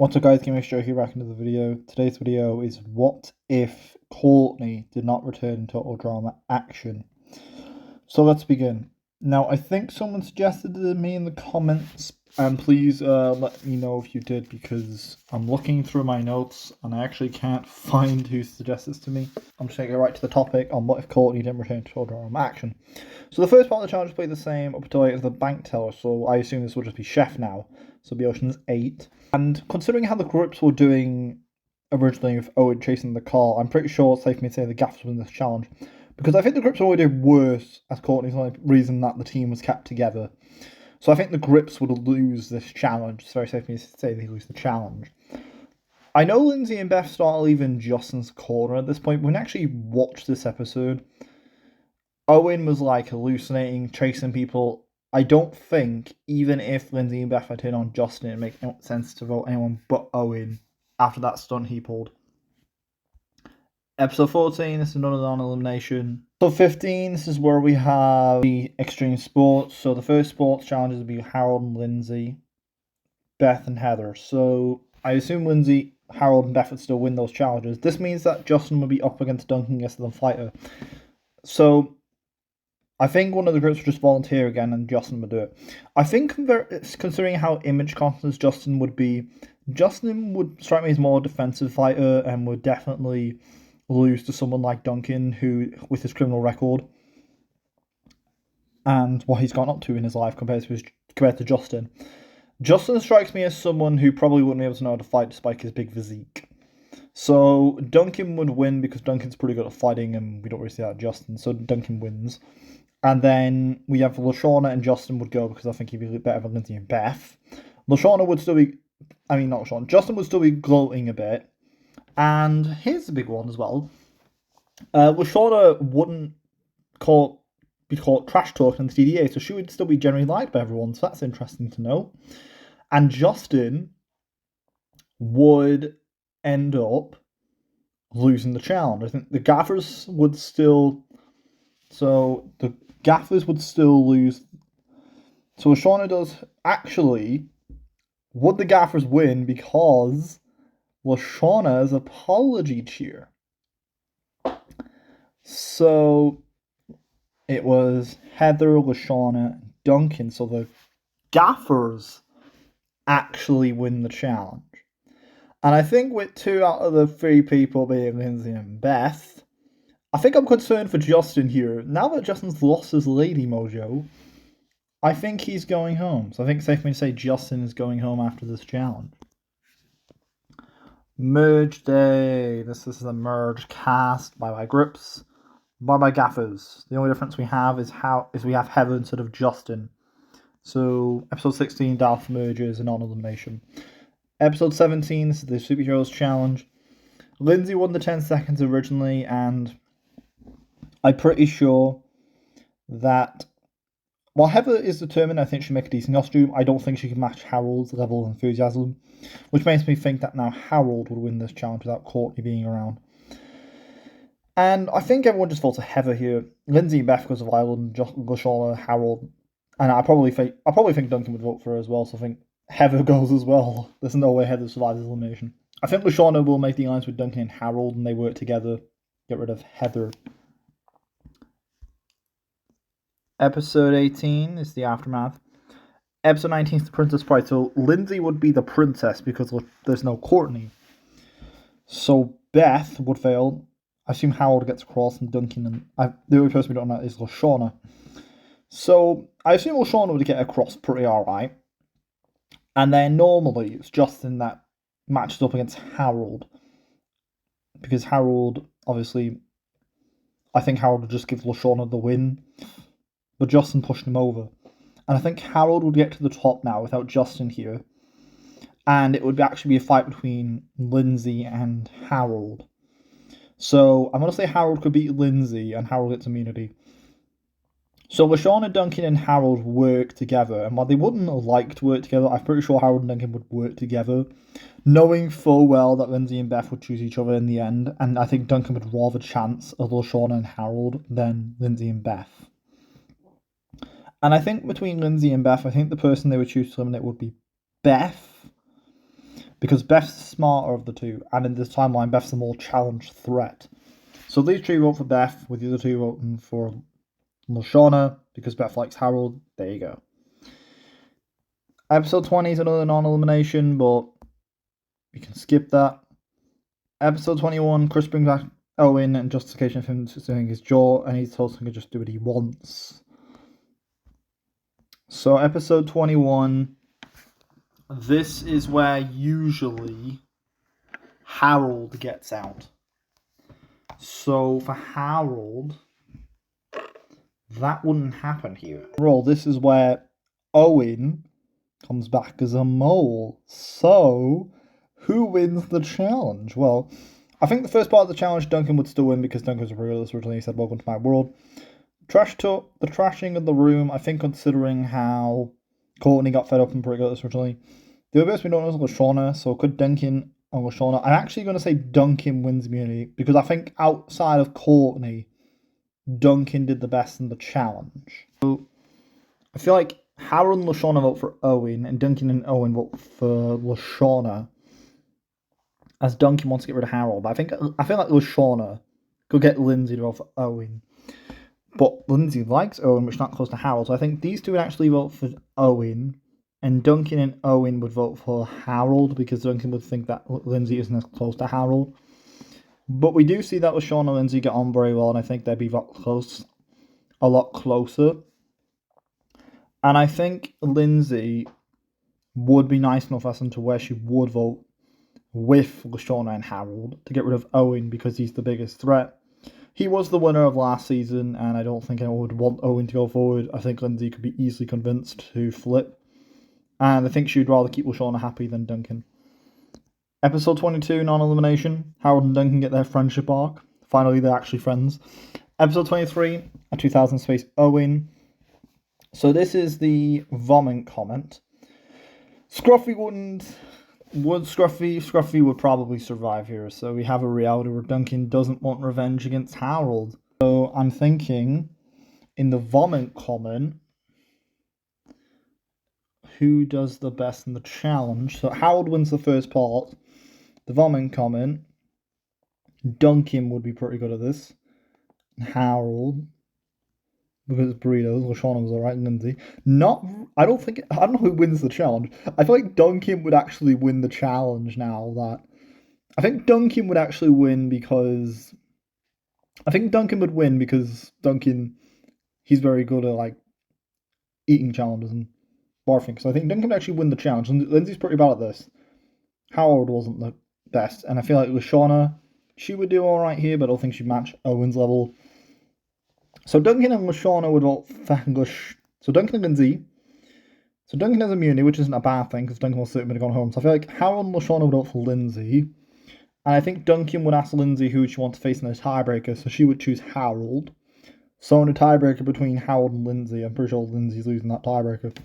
What's up guys, Game Show here back into the video. Today's video is what if Courtney did not return in Total Drama Action. So let's begin. Now I think someone suggested it to me in the comments, and please let me know if you did, because I'm looking through my notes and I actually can't find who suggested this to me. I'm just going to go right to the topic on what if Courtney didn't return to Total Drama Action. So the first part of the challenge played the same up until the bank teller, so I assume this will just be Chef now. So it'll be Ocean's 8. And considering how the groups were doing originally with Owen chasing the car, I'm pretty sure it's safe for me to say the gaffers win this challenge. Because I think the grips already did worse as Courtney's the only reason that the team was kept together. So I think the grips would lose this challenge. It's very safe for me to say they lose the challenge. I know Lindsay and Beth start leaving Justin's corner at this point. When I actually watched this episode, Owen was like hallucinating, chasing people. I don't think, even if Lindsay and Beth had turned on Justin, it makes no sense to vote anyone but Owen after that stunt he pulled. Episode 14, this is another non-elimination. Episode 15, this is where we have the extreme sports. So the first sports challenges will be Harold and Lindsay, Beth and Heather. So I assume Lindsay, Harold and Beth would still win those challenges. This means that Justin will be up against Duncan against the fighter. So I think one of the groups will just volunteer again and Justin will do it. I think considering how image conscious Justin would be, Justin would strike me as more defensive fighter and would definitely lose to someone like Duncan, who, with his criminal record and what he's gotten up to in his life compared to Justin. Justin strikes me as someone who probably wouldn't be able to know how to fight despite his big physique. So Duncan would win because Duncan's pretty good at fighting and we don't really see that Justin, so Duncan wins. And then we have LaShawna and Justin would go because I think he'd be better than Lindsay and Beth. LaShawna would still be, not LaShawna, Justin would still be gloating a bit. And here's the big one as well. LaShawna wouldn't be caught trash talking in the TDA, so she would still be generally liked by everyone, so that's interesting to know. And Justin would end up losing the challenge. I think the gaffers would still... So the gaffers would still lose. So LaShawna does... Actually, would the gaffers win because LaShawna's apology cheer? So it was Heather, LaShawna, Duncan. So the gaffers actually win the challenge. And I think with 2 out of the 3 people being Lindsay and Beth, I think I'm concerned for Justin here. Now that Justin's lost his lady mojo, I think he's going home. So I think it's safe for me to say Justin is going home after this challenge. Merge day. This is the merge cast. Bye-bye groups. Bye-bye gaffers. The only difference we have is we have Heather instead of Justin. So episode 16, Darth merges and non-elimination. Episode 17, this is the Superheroes Challenge. Lindsay won the 10 seconds originally, and I'm pretty sure that while Heather is determined, I think she'll make a decent costume. I don't think she can match Harold's level of enthusiasm, which makes me think that now Harold would win this challenge without Courtney being around. And I think everyone just votes for Heather here. Lindsay and Beth because of Ireland, LaShawna, Harold, and I probably think Duncan would vote for her as well. So I think Heather goes as well. There's no way Heather survives elimination. I think LaShawna will make the alliance with Duncan and Harold, and they work together, get rid of Heather. Episode 18 is the aftermath. Episode 19 is the Princess Bride. So Lindsay would be the princess because there's no Courtney. So Beth would fail. I assume Harold gets across and Duncan, and the only person we don't know is LaShawna. So I assume LaShawna would get across pretty alright. And then normally it's Justin that matches up against Harold. Because Harold, obviously, I think Harold would just give LaShawna the win. But Justin pushed him over. And I think Harold would get to the top now without Justin here. And it would actually be a fight between Lindsay and Harold. So I'm going to say Harold could beat Lindsay and Harold gets immunity. So LaShawna, Duncan and Harold work together. And while they wouldn't like to work together, I'm pretty sure Harold and Duncan would work together. Knowing full well that Lindsay and Beth would choose each other in the end. And I think Duncan would rather chance of LaShawna and Harold than Lindsay and Beth. And I think between Lindsay and Beth, I think the person they would choose to eliminate would be Beth. because Beth's the smarter of the two, and in this timeline, Beth's the more challenged threat. So these three vote for Beth, with the other two voting for Lashana, because Beth likes Harold. There you go. Episode 20 is another non-elimination, but we can skip that. Episode 21, Chris brings back Owen and justification of him doing his jaw, and he's told him to just do what he wants. So episode 21, this is where usually Harold gets out. So for Harold, that wouldn't happen here. This is where Owen comes back as a mole. So who wins the challenge? Well, I think the first part of the challenge, Duncan would still win because Duncan was realist originally. He said, "Welcome to my world." Trash talk, the trashing of the room, I think considering how Courtney got fed up and pretty good originally. The other person we don't know is Lashana, so could Duncan and Lashana. I'm actually going to say Duncan wins immunity because I think outside of Courtney, Duncan did the best in the challenge. So I feel like Harold and Lashana vote for Owen, and Duncan and Owen vote for Lashana, as Duncan wants to get rid of Harold. But I feel like Lashana could get Lindsay to vote for Owen. But Lindsay likes Owen, which is not close to Harold. So I think these two would actually vote for Owen, and Duncan and Owen would vote for Harold because Duncan would think that Lindsay isn't as close to Harold. But we do see that Lashana and Lindsay get on very well, and I think they'd be a lot closer. And I think Lindsay would be nice enough as to where she would vote with Lashana and Harold to get rid of Owen because he's the biggest threat. He was the winner of last season, and I don't think anyone would want Owen to go forward. I think Lindsay could be easily convinced to flip. And I think she'd rather keep Lashana happy than Duncan. Episode 22, non-elimination. Harold and Duncan get their friendship arc. Finally, they're actually friends. Episode 23, a 2000 Space Owen. So this is the vomit comment. Scruffy wouldn't... Would Scruffy would probably survive here. So we have a reality where Duncan doesn't want revenge against Harold. So I'm thinking, in the vomit comment, who does the best in the challenge? So Harold wins the first part. The vomit comment, Duncan would be pretty good at this. Harold, because it's burritos. Lashana was alright, Lindsay. I don't know who wins the challenge. I feel like Duncan would actually win the challenge now that. I think Duncan would actually win because. Duncan, he's very good at, like, eating challenges and barfing. So I think Duncan would actually win the challenge. Lindsay's pretty bad at this. Harold wasn't the best. And I feel like Lashana, she would do alright here, but I don't think she'd match Owen's level. So Duncan and Lashana would vote for So Duncan and Lindsay. So Duncan has immunity, which isn't a bad thing, because Duncan will certainly have gone home. So I feel like Harold and Lashana would vote for Lindsay. And I think Duncan would ask Lindsay who she wants to face in the tiebreaker, so she would choose Harold. So in a tiebreaker between Harold and Lindsay, I'm pretty sure Lindsay's losing that tiebreaker.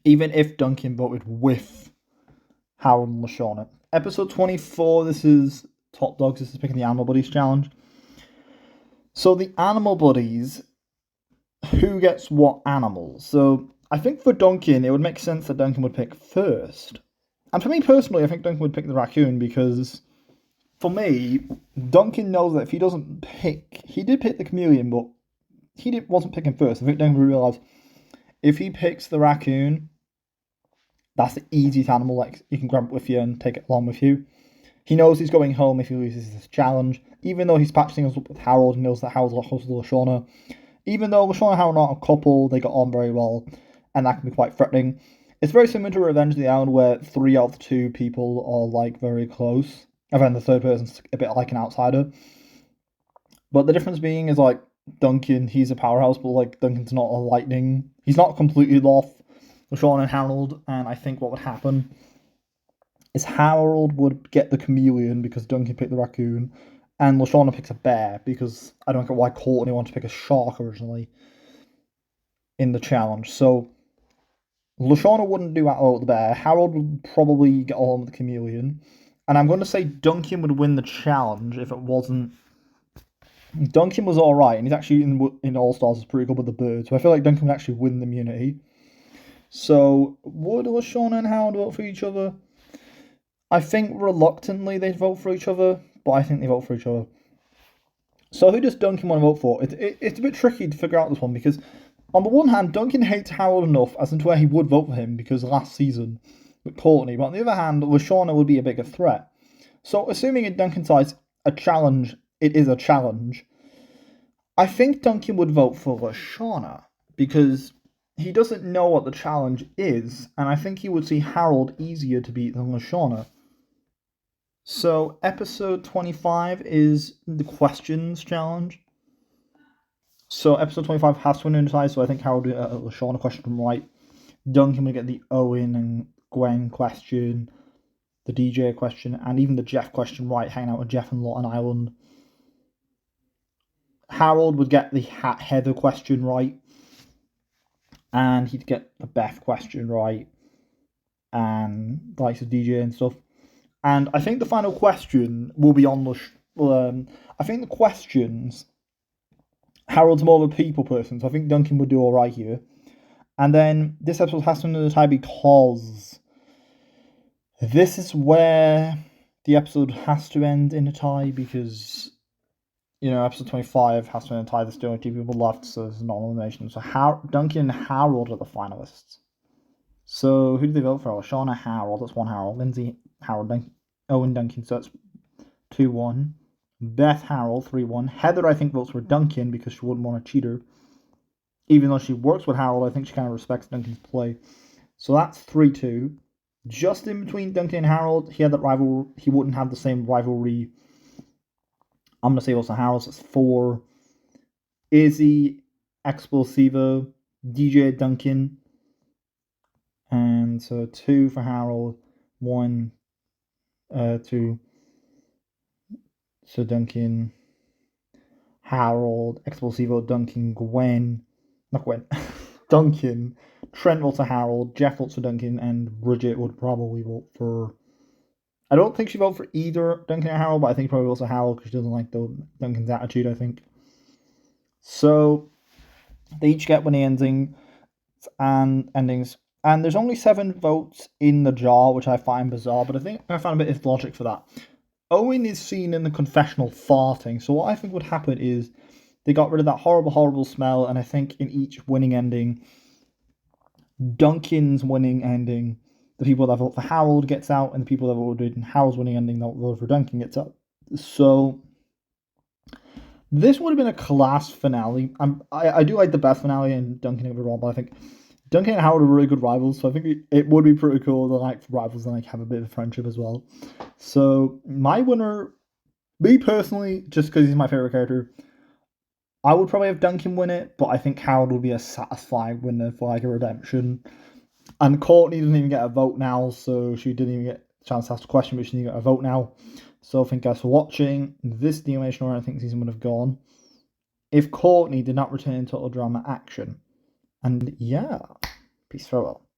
Even if Duncan voted with Harold and Lashana. Episode 24, this is Top Dogs, this is picking the Animal Buddies challenge. So the Animal Buddies, who gets what animals? So I think for Duncan, it would make sense that Duncan would pick first. And for me personally, I think Duncan would pick the raccoon because, for me, Duncan knows that if he doesn't pick... He did pick the chameleon, but wasn't picking first. I think Duncan would realise if he picks the raccoon, that's the easiest animal, like you can grab it with you and take it along with you. He knows he's going home if he loses this challenge. Even though he's patching us up with Harold, he knows that Harold's a lot closer to Lashana. Even though Lashana and Harold aren't a couple, they got on very well, and that can be quite threatening. It's very similar to Revenge of the Island, where 3 out of 2 people are, like, very close. And then the third person's a bit like an outsider. But the difference being is, like, Duncan, he's a powerhouse, but, like, Duncan's not a lightning. He's not completely off Lashana and Harold, and I think what would happen is Harold would get the chameleon because Duncan picked the raccoon, and Lashana picks a bear because I don't get why Courtney wanted to pick a shark originally in the challenge. So Lashana wouldn't do that with the bear. Harold would probably get on with the chameleon, and I'm going to say Duncan would win the challenge if it wasn't. Duncan was alright, and he's actually in All Stars is pretty good with the bird, so I feel like Duncan would actually win the immunity. So would Lashana and Harold vote for each other? I think reluctantly they'd vote for each other, but I think they vote for each other. So who does Duncan want to vote for? It's a bit tricky to figure out this one because on the one hand, Duncan hates Harold enough as into where he would vote for him because last season with Courtney, but on the other hand, Lashawna would be a bigger threat. So assuming in Duncan's eyes a challenge, it is a challenge. I think Duncan would vote for Lashawna because he doesn't know what the challenge is, and I think he would see Harold easier to beat than Lashawna. So, episode 25 is the questions challenge. So, episode 25 has to win in the tie, so I think Harold will get Lashawna question right. Duncan will get the Owen and Gwen question, the DJ question, and even the Jeff question right, hanging out with Jeff and Lot on Island. Harold would get the Heather question right, and he'd get the Beth question right, and the likes of DJ and stuff. And I think the final question will be on the. I think the questions. Harold's more of a people person, so I think Duncan would do all right here. And then this episode has to end in a tie because this is where the episode has to end in a tie because episode 25 has to end in a tie. There's still only 2 people left, so there's no elimination. So Duncan and Harold are the finalists. So who do they vote for? Shauna, Harold. That's 1 Harold. Lindsay, Harold, Owen, Duncan. So that's 2-1. Beth, Harold, 3-1. Heather, I think, votes for Duncan because she wouldn't want to cheat her. Even though she works with Harold, I think she kind of respects Duncan's play. So that's 3-2. Just in between Duncan and Harold, he had that rival. He wouldn't have the same rivalry. I'm going to say also Harold. So it's 4. Izzy, Explosivo, DJ, Duncan. And so 2 for Harold, 1, 2. So Duncan, Harold, Explosivo, Duncan, Duncan, Trent votes for Harold, Jeff votes for Duncan, and Bridget would probably vote for. I don't think she votes for either Duncan or Harold, but I think she probably votes for Harold because she doesn't like Duncan's attitude, I think. So they each get winning endings. And there's only 7 votes in the jar, which I find bizarre, but I think I found a bit of logic for that. Owen is seen in the confessional farting, so what I think would happen is they got rid of that horrible, horrible smell, and I think in each winning ending, Duncan's winning ending, the people that vote for Harold gets out, and the people that voted in Harold's winning ending that voted for Duncan gets out. So this would have been a class finale. I do like the Beth finale and Duncan overall, but I think Duncan and Harold are really good rivals, so I think it would be pretty cool to like rivals and like have a bit of friendship as well. So my winner, me personally, just because he's my favorite character, I would probably have Duncan win it, but I think Harold would be a satisfying winner for like a redemption. And Courtney doesn't even get a vote now, so she didn't even get a chance to ask a question, but she didn't get a vote now. So thank you guys for watching. This the elimination order I think season would have gone if Courtney did not return Total Drama Action. And yeah, peace, farewell.